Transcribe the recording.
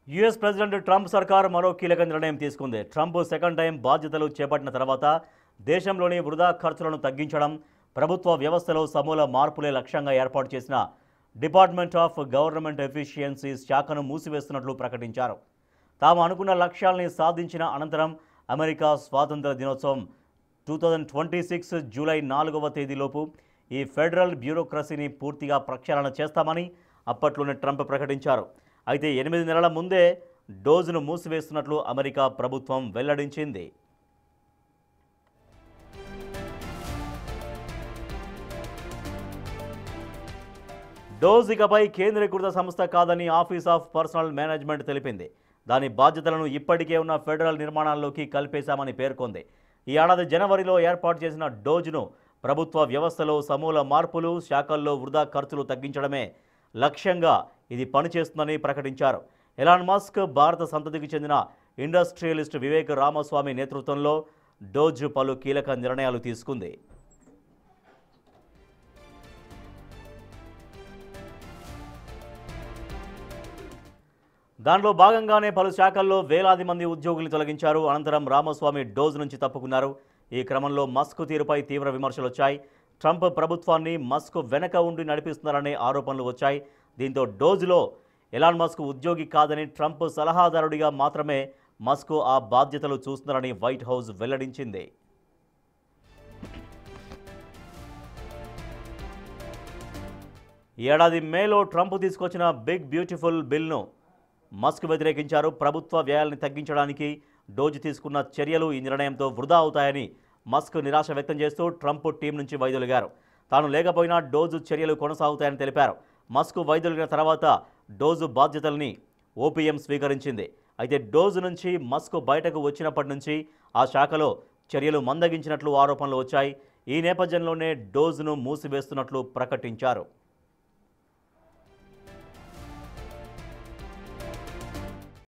US president Trump సర్కార్ మరో కీలక నిర్ణయం తీసుకుంది. ట్రంప్ సెకండ్ టైం బాధ్యతలు చేపట్టిన తర్వాత దేశంలోని వృధా ఖర్చులను తగ్గించడం, ప్రభుత్వ వ్యవస్థలో సమూల మార్పులే లక్ష్యంగా ఏర్పాటు చేసిన డిపార్ట్మెంట్ ఆఫ్ గవర్నమెంట్ ఎఫిషియన్సీస్ శాఖను మూసివేస్తున్నట్లు ప్రకటించారు. తాము అనుకున్న లక్ష్యాల్ని సాధించిన అనంతరం అమెరికా స్వాతంత్ర దినోత్సవం 2026 జూలై 4వ తేదీలోపు ఈ ఫెడరల్ బ్యూరోక్రసీని పూర్తిగా ప్రక్షాళన చేస్తామని అప్పట్లోనే ట్రంప్ ప్రకటించారు. అయితే 8 నెలల ముందే డోజ్ను మూసివేస్తున్నట్లు అమెరికా ప్రభుత్వం వెల్లడించింది. డోజ్ ఇకపై కేంద్రీకృత సంస్థ కాదని ఆఫీస్ ఆఫ్ పర్సనల్ మేనేజ్మెంట్ తెలిపింది. దాని బాధ్యతలను ఇప్పటికే ఉన్న ఫెడరల్ నిర్మాణాల్లోకి కలిపేశామని పేర్కొంది. ఈ ఏడాది జనవరిలో ఏర్పాటు చేసిన డోజ్ను ప్రభుత్వ వ్యవస్థలో సమూల మార్పులు, శాఖల్లో వృధా ఖర్చులు తగ్గించడమే లక్ష్యంగా ఇది పనిచేస్తుందని ప్రకటించారు. ఎలాన్ మస్క్ భారత సంతతికి చెందిన ఇండస్ట్రియలిస్ట్ వివేక్ రామస్వామి నేతృత్వంలో డోజ్ పలు కీలక నిర్ణయాలు తీసుకుంది. దానిలో భాగంగానే పలు శాఖల్లో వేలాది మంది ఉద్యోగుల్ని తొలగించారు. అనంతరం రామస్వామి డోజ్ నుంచి తప్పుకున్నారు. ఈ క్రమంలో మస్క్ తీరుపై తీవ్ర విమర్శలు వచ్చాయి. ట్రంప్ ప్రభుత్వాన్ని మస్క్ వెనక ఉండి నడిపిస్తున్నారనే ఆరోపణలు వచ్చాయి. దీంతో డోజ్లో ఎలాన్ మస్క్ ఉద్యోగి కాదని, ట్రంప్ సలహాదారుడిగా మాత్రమే మస్క్ ఆ బాధ్యతలు చూస్తున్నారని వైట్ హౌస్ వెల్లడించింది. ఈ ఏడాది మేలో ట్రంప్ తీసుకొచ్చిన బిగ్ బ్యూటిఫుల్ బిల్ను మస్క్ వ్యతిరేకించారు. ప్రభుత్వ వ్యయాల్ని తగ్గించడానికి డోజ్ తీసుకున్న చర్యలు ఈ నిర్ణయంతో వృధా అవుతాయని మస్క్ నిరాశ వ్యక్తం చేస్తూ ట్రంప్ టీం నుంచి వైదొలిగారు. తాను లేకపోయినా డోజ్ చర్యలు కొనసాగుతాయని తెలిపారు. మస్క్ వైదొలిగిన తర్వాత డోజ్ బాధ్యతల్ని ఓపీఎం స్వీకరించింది. అయితే డోజ్ నుంచి మస్క్ బయటకు వచ్చినప్పటి నుంచి ఆ శాఖలో చర్యలు మందగించినట్లు ఆరోపణలు వచ్చాయి. ఈ నేపథ్యంలోనే డోజ్ను మూసివేస్తున్నట్లు ప్రకటించారు.